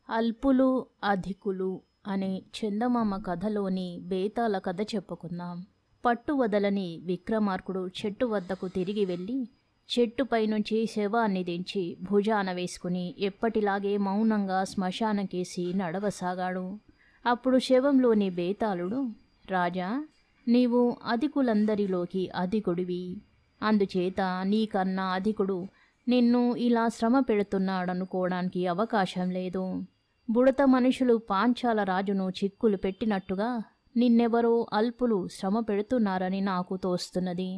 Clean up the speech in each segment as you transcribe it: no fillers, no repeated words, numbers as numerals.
అల్పులు అధికులు అనే చందమామ కథలోని బేతాళ కథ చెప్పుకుందాం. పట్టు వదలని విక్రమార్కుడు చెట్టు వద్దకు తిరిగి వెళ్ళి చెట్టుపై నుంచి శవాన్ని దించి భుజాన వేసుకుని ఎప్పటిలాగే మౌనంగా శ్మశానకేసి నడవసాగాడు. అప్పుడు శవంలోని బేతాళుడు, రాజా, నీవు అధికులందరిలోకి అధికుడివి. అందుచేత నీకన్నా అధికుడు నిన్ను ఇలా శ్రమ పెడుతున్నాడనుకోవడానికి అవకాశం లేదు. బుడత మనుషులు పాంచాల రాజును చిక్కులు పెట్టినట్టుగా నిన్నెవరో అల్పులు శ్రమ పెడుతున్నారని నాకు తోస్తున్నది.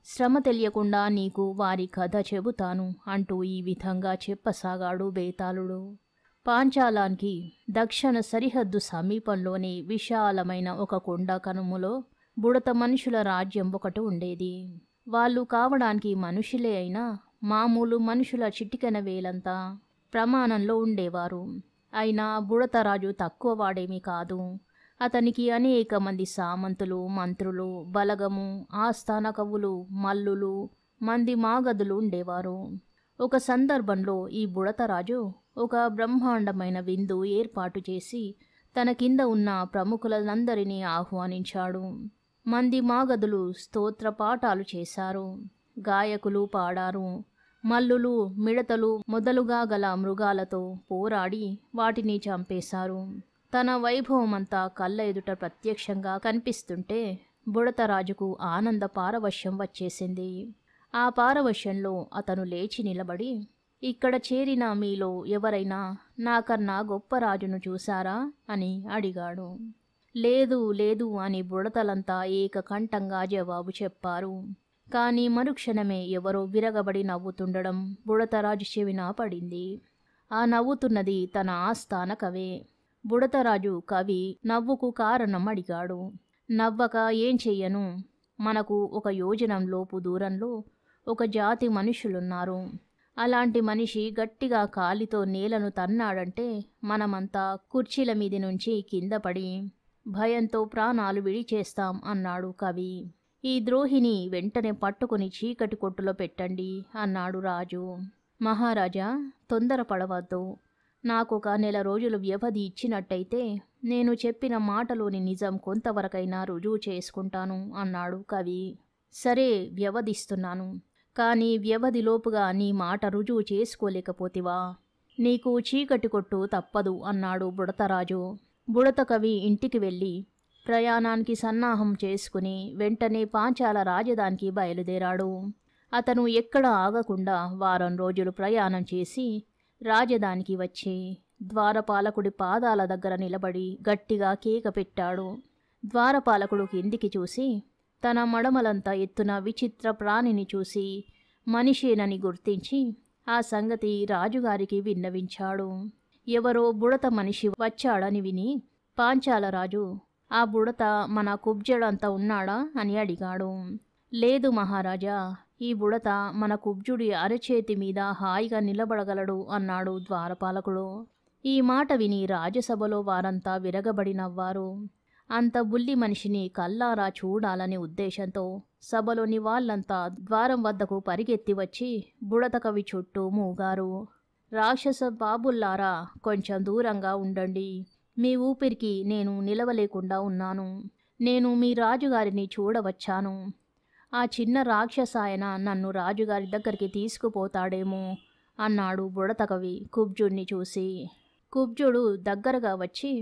శ్రమ తెలియకుండా నీకు వారి కథ చెబుతాను అంటూ ఈ విధంగా చెప్పసాగాడు బేతాళుడు. పాంచాలానికి దక్షిణ సరిహద్దు సమీపంలోని విశాలమైన ఒక కొండ కనుమలో బుడత మనుషుల రాజ్యం ఒకటి ఉండేది. వాళ్ళు కావడానికి మనుషులే అయినా మామూలు మనుషుల చిటికెన వేలంతా ప్రమాణంలో ఉండేవారు. అయినా బుడతరాజు తక్కువ వాడేమీ కాదు. అతనికి అనేక మంది సామంతులు, మంత్రులు, బలగము, ఆస్థాన కవులు, మల్లులు, మంది మాగదులు ఉండేవారు. ఒక సందర్భంలో ఈ బుడతరాజు ఒక బ్రహ్మాండమైన విందు ఏర్పాటు చేసి తన కింద ఉన్న ప్రముఖులందరినీ ఆహ్వానించాడు. మంది మాగదులు స్తోత్ర పాఠాలు చేశారు, గాయకులు పాడారు, మల్లులు మిడతలు మొదలుగా గల మృగాలతో పోరాడి వాటిని చంపేశారు. తన వైభవమంతా కళ్ళ ఎదుట ప్రత్యక్షంగా కనిపిస్తుంటే బుడతరాజుకు ఆనంద పారవశ్యం వచ్చేసింది. ఆ పారవశ్యంలో అతను లేచి నిలబడి, ఇక్కడ చేరిన మీలో ఎవరైనా నాకన్నా గొప్ప రాజును చూశారా అని అడిగాడు. లేదు లేదు అని బుడతలంతా ఏకకంఠంగా జవాబు చెప్పారు. కానీ మరుక్షణమే ఎవరో విరగబడి నవ్వుతుండడం బుడతరాజు చెవిన పడింది. ఆ నవ్వుతున్నది తన ఆస్థాన కవే. బుడతరాజు కవి నవ్వుకు కారణం అడిగాడు. నవ్వక ఏం చెయ్యను, మనకు ఒక యోజనంలోపు దూరంలో ఒక జాతి మనుషులున్నారు. అలాంటి మనిషి గట్టిగా కాలితో నేలను తన్నాడంటే మనమంతా కుర్చీల మీది నుంచి కింద పడి భయంతో ప్రాణాలు విడిచేస్తాం అన్నాడు కవి. ఈ ద్రోహిని వెంటనే పట్టుకుని చీకటి కొట్టులో పెట్టండి అన్నాడు రాజు. మహారాజా, తొందరపడవద్దు. నాకొక నెల రోజులు వ్యవధి ఇచ్చినట్టయితే నేను చెప్పిన మాటలోని నిజం కొంతవరకైనా రుజువు చేసుకుంటాను అన్నాడు కవి. సరే, వ్యవధిస్తున్నాను. కానీ వ్యవధిలోపుగా నీ మాట రుజువు చేసుకోలేకపోతివా? నీకు చీకటి కొట్టు తప్పదు అన్నాడు బుడతరాజు. బుడత కవి ఇంటికి వెళ్ళి ప్రయాణానికి సన్నాహం చేసుకుని వెంటనే పాంచాల రాజధానికి బయలుదేరాడు. అతను ఎక్కడ ఆగకుండా వారం రోజులు ప్రయాణం చేసి రాజధానికి వచ్చి ద్వారపాలకుడి పాదాల దగ్గర నిలబడి గట్టిగా కేక పెట్టాడు. ద్వారపాలకుడు కిందికి చూసి తన మడమలంతా ఎత్తున విచిత్ర ప్రాణిని చూసి మనిషేనని గుర్తించి ఆ సంగతి రాజుగారికి విన్నవించాడు. ఎవరో బుడత మనిషి వచ్చాడని విని పాంచాల రాజు, ఆ బుడత మన కుబ్జడంతా ఉన్నాడా అని అడిగాడు. లేదు మహారాజా, ఈ బుడత మన కుబ్జుడి అరచేతి మీద హాయిగా నిలబడగలడు అన్నాడు ద్వారపాలకుడు. ఈ మాట విని రాజసభలో వారంతా విరగబడి నవ్వారు. అంత బుల్లి మనిషిని కల్లారా చూడాలనే ఉద్దేశంతో సభలోని వాళ్ళంతా ద్వారం వద్దకు పరిగెత్తి వచ్చి బుడత కవి చుట్టూ మూగారు. రాక్షస బాబుల్లారా, కొంచెం దూరంగా ఉండండి. మీ ఊపిరికి నేను నిలవలేకుండా ఉన్నాను. నేను మీ రాజుగారిని చూడవచ్చాను. ఆ చిన్న రాక్షసాయన నన్ను రాజుగారి దగ్గరికి తీసుకుపోతాడేమో అన్నాడు బుడత కవి కుబ్జుడిని చూసి. కుబ్జుడు దగ్గరగా వచ్చి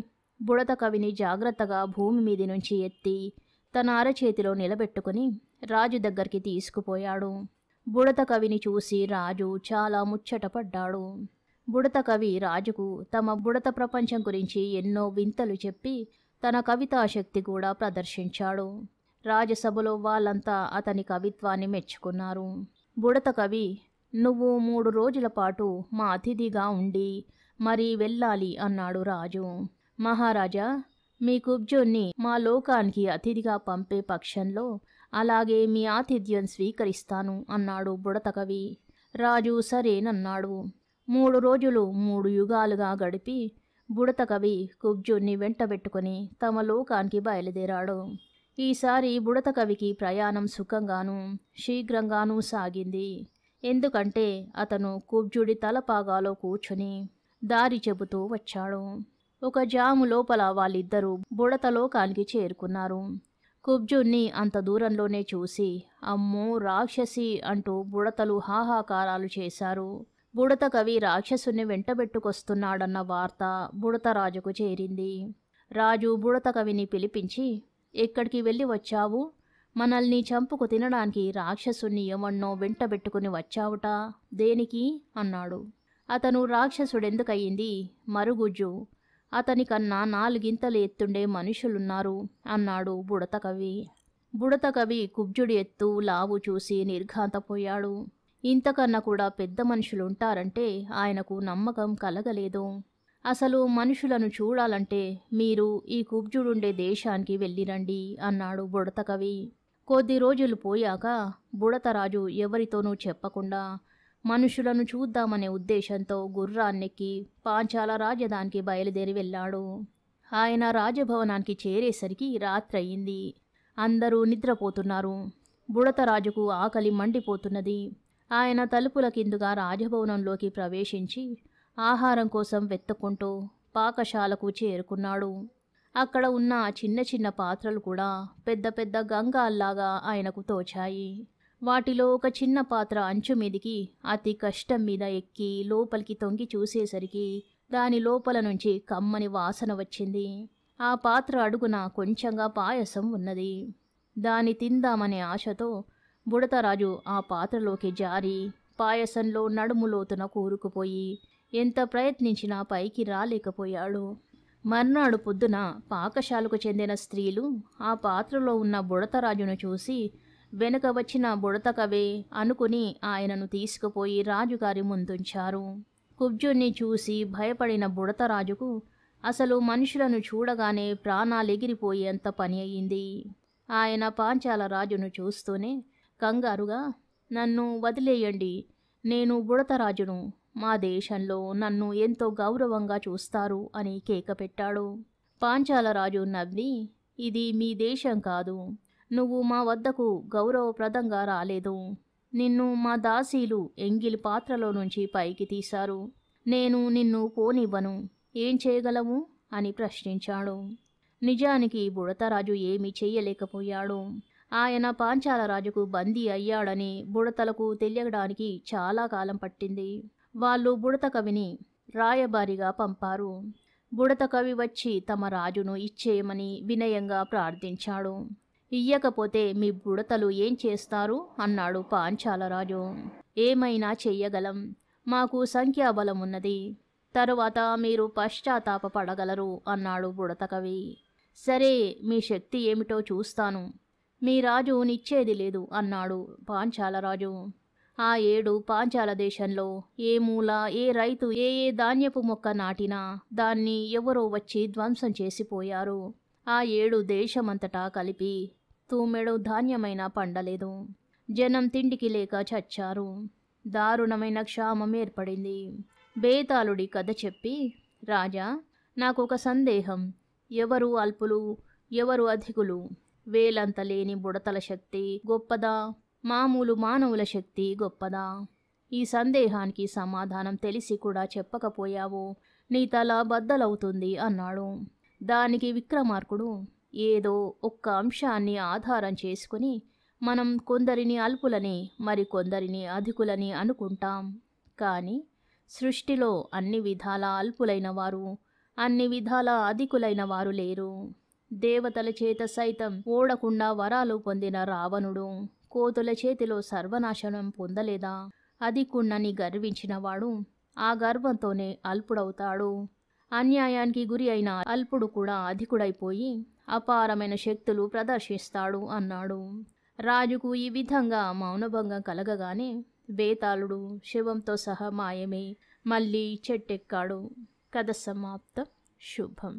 బుడత కవిని జాగ్రత్తగా భూమి మీది నుంచి ఎత్తి తన అరచేతిలో నిలబెట్టుకుని రాజు దగ్గరికి తీసుకుపోయాడు. బుడత కవిని చూసి రాజు చాలా ముచ్చటపడ్డాడు. బుడత కవి రాజుకు తమ బుడత ప్రపంచం గురించి ఎన్నో వింతలు చెప్పి తన కవితాశక్తి కూడా ప్రదర్శించాడు. రాజసభలో వాళ్ళంతా అతని కవిత్వాన్ని మెచ్చుకున్నారు. బుడత కవి, నువ్వు 3 రోజుల పాటు మా అతిథిగా ఉండి మరీ వెళ్ళాలి అన్నాడు రాజు. మహారాజా, మీ కుబ్జుణ్ణి మా లోకానికి అతిథిగా పంపే పక్షంలో అలాగే మీ ఆతిథ్యం స్వీకరిస్తాను అన్నాడు బుడత కవి. రాజు సరేనన్నాడు. 3 రోజులు 3 యుగాలుగా గడిపి బుడత కవి కుబ్జుణ్ణి వెంటబెట్టుకుని తమ లోకానికి బయలుదేరాడు. ఈసారి బుడత కవికి ప్రయాణం సుఖంగానూ శీఘ్రంగానూ సాగింది. ఎందుకంటే అతను కుబ్జుడి తలపాగాలో కూర్చుని దారి చెబుతూ వచ్చాడు. ఒక జాము లోపల వాళ్ళిద్దరూ బుడతలోకానికి చేరుకున్నారు. కుబ్జుణ్ణి అంత దూరంలోనే చూసి అమ్మో రాక్షసి అంటూ బుడతలు హాహాకారాలు చేశారు. బుడత కవి రాక్షసుని వెంటబెట్టుకొస్తున్నాడన్న వార్త బుడతరాజుకు చేరింది. రాజు బుడత కవిని పిలిపించి, ఎక్కడికి వెళ్ళి వచ్చావు? మనల్ని చంపుకు తినడానికి రాక్షసుని ఎవన్నో వెంటబెట్టుకుని వచ్చావుట, దేనికి అన్నాడు. అతను రాక్షసుడెందుకయ్యింది? మరుగుజ్జు. అతనికన్నా 4 గింతలు ఎత్తుండే మనుషులున్నారు అన్నాడు బుడతకవి. బుడతకవి కుబ్జుడి ఎత్తు లావు చూసి నిర్ఘాంతపోయాడు. ఇంతకన్నా కూడా పెద్ద మనుషులుంటారంటే ఆయనకు నమ్మకం కలగలేదు. అసలు మనుషులను చూడాలంటే మీరు ఈ కుబ్జుడుండే దేశానికి వెళ్ళిరండి అన్నాడు బుడతకవి. కొద్ది రోజులు పోయాక బుడతరాజు ఎవరితోనూ చెప్పకుండా మనుషులను చూద్దామనే ఉద్దేశంతో గుర్రాన్నెక్కి పాంచాల రాజధానికి బయలుదేరి వెళ్ళాడు. ఆయన రాజభవనానికి చేరేసరికి రాత్రయింది. అందరూ నిద్రపోతున్నారు. బుడతరాజుకు ఆకలి మండిపోతున్నది. ఆయన తలుపుల కిందుగా రాజభవనంలోకి ప్రవేశించి ఆహారం కోసం వెతుక్కుంటూ పాకశాలకు చేరుకున్నాడు. అక్కడ ఉన్న చిన్న చిన్న పాత్రలు కూడా పెద్ద పెద్ద గంగాల్లాగా ఆయనకు తోచాయి. వాటిలో ఒక చిన్న పాత్ర అంచు మీదికి అతి కష్టం మీద ఎక్కి లోపలికి తొంగి చూసేసరికి దాని లోపల నుంచి కమ్మని వాసన వచ్చింది. ఆ పాత్ర అడుగున కొంచెంగా పాయసం ఉన్నది. దాన్ని తిందామనే ఆశతో బుడతరాజు ఆ పాత్రలోకి జారి పాయసంలో నడుములోతున కూరుకుపోయి ఎంత ప్రయత్నించినా పైకి రాలేకపోయాడు. మర్నాడు పొద్దున పాకశాలకు చెందిన స్త్రీలు ఆ పాత్రలో ఉన్న బుడతరాజును చూసి వెనుక వచ్చిన బుడతకవే అనుకుని ఆయనను తీసుకుపోయి రాజుగారి ముందుంచారు. కుబ్జుణ్ణి చూసి భయపడిన బుడతరాజుకు అసలు మనుషులను చూడగానే ప్రాణాలెగిరిపోయేంత పని అయ్యింది. ఆయన పాంచాల రాజును చూస్తూనే కంగారుగా, నన్ను వదిలేయండి, నేను బుడతరాజును, మా దేశంలో నన్ను ఎంతో గౌరవంగా చూస్తారు అని కేకపెట్టాడు. పాంచాలరాజు నవ్వి, ఇది మీ దేశం కాదు, నువ్వు మా వద్దకు గౌరవప్రదంగా రాలేదు. నిన్ను మా దాసీలు ఎంగిలి పాత్రలో నుంచి పైకి తీశారు. నేను నిన్ను పోనివ్వను, ఏం చేయగలవు అని ప్రశ్నించాడు. నిజానికి బుడతరాజు ఏమీ చెయ్యలేకపోయాడు. ఆయన పాంచాలరాజుకు బందీ అయ్యాడని బుడతలకు తెలియడానికి చాలా కాలం పట్టింది. వాళ్ళు బుడతకవిని రాయబారిగా పంపారు. బుడతకవి వచ్చి తమ రాజును ఇచ్చేయమని వినయంగా ప్రార్థించాడు. ఇయ్యకపోతే మీ బుడతలు ఏం చేస్తారు అన్నాడు పాంచాలరాజు. ఏమైనా చెయ్యగలం, మాకు సంఖ్యాబలం ఉన్నది, తరువాత మీరు పశ్చాత్తాపపడగలరు అన్నాడు బుడతకవి. సరే, మీ శక్తి ఏమిటో చూస్తాను, మీ రాజు నిచ్చేది లేదు అన్నాడు పాంచాలరాజు. ఆ 7 పాంచాల దేశంలో ఏ మూల ఏ రైతు ఏ ధాన్యపు మొక్క నాటినా దాన్ని ఎవరో వచ్చి ధ్వంసం చేసిపోయారు. ఆ 7 దేశమంతటా కలిపి తూమెడు ధాన్యమైనా పండలేదు. జనం తిండికి లేక చచ్చారు. దారుణమైన క్షామం ఏర్పడింది. బేతాళుడి కథ చెప్పి, రాజా, నాకొక సందేహం, ఎవరు అల్పులు ఎవరు అధికులు? వేలంత లేని బుడతల శక్తి గొప్పదా, మామూలు మానవుల శక్తి గొప్పదా? ఈ సందేహానికి సమాధానం తెలిసి కూడా చెప్పకపోయావు, నీ తల బద్దలవుతుంది అన్నాడు. దానికి విక్రమార్కుడు, ఏదో ఒక్క అంశాన్ని ఆధారం చేసుకుని మనం కొందరిని అల్పులని మరి కొందరిని అధికులని అనుకుంటాం. కానీ సృష్టిలో అన్ని విధాల అల్పులైన వారు అన్ని విధాల అధికులైన వారు లేరు. దేవతల చేత సైతం ఓడకుండా వరాలు పొందిన రావణుడు కోతుల చేతిలో సర్వనాశనం పొందలేదా? అధికుణ్ణని గర్వించినవాడు ఆ గర్వంతోనే అల్పుడవుతాడు. అన్యాయానికి గురి అయిన అల్పుడు కూడా అధికుడైపోయి అపారమైన శక్తులు ప్రదర్శిస్తాడు అన్నాడు. రాజుకు ఈ విధంగా మౌనభంగం కలగగానే బేతాళుడు శవంతో సహా మాయమై మళ్ళీ చెట్టెక్కాడు. కథ సమాప్తం. శుభం.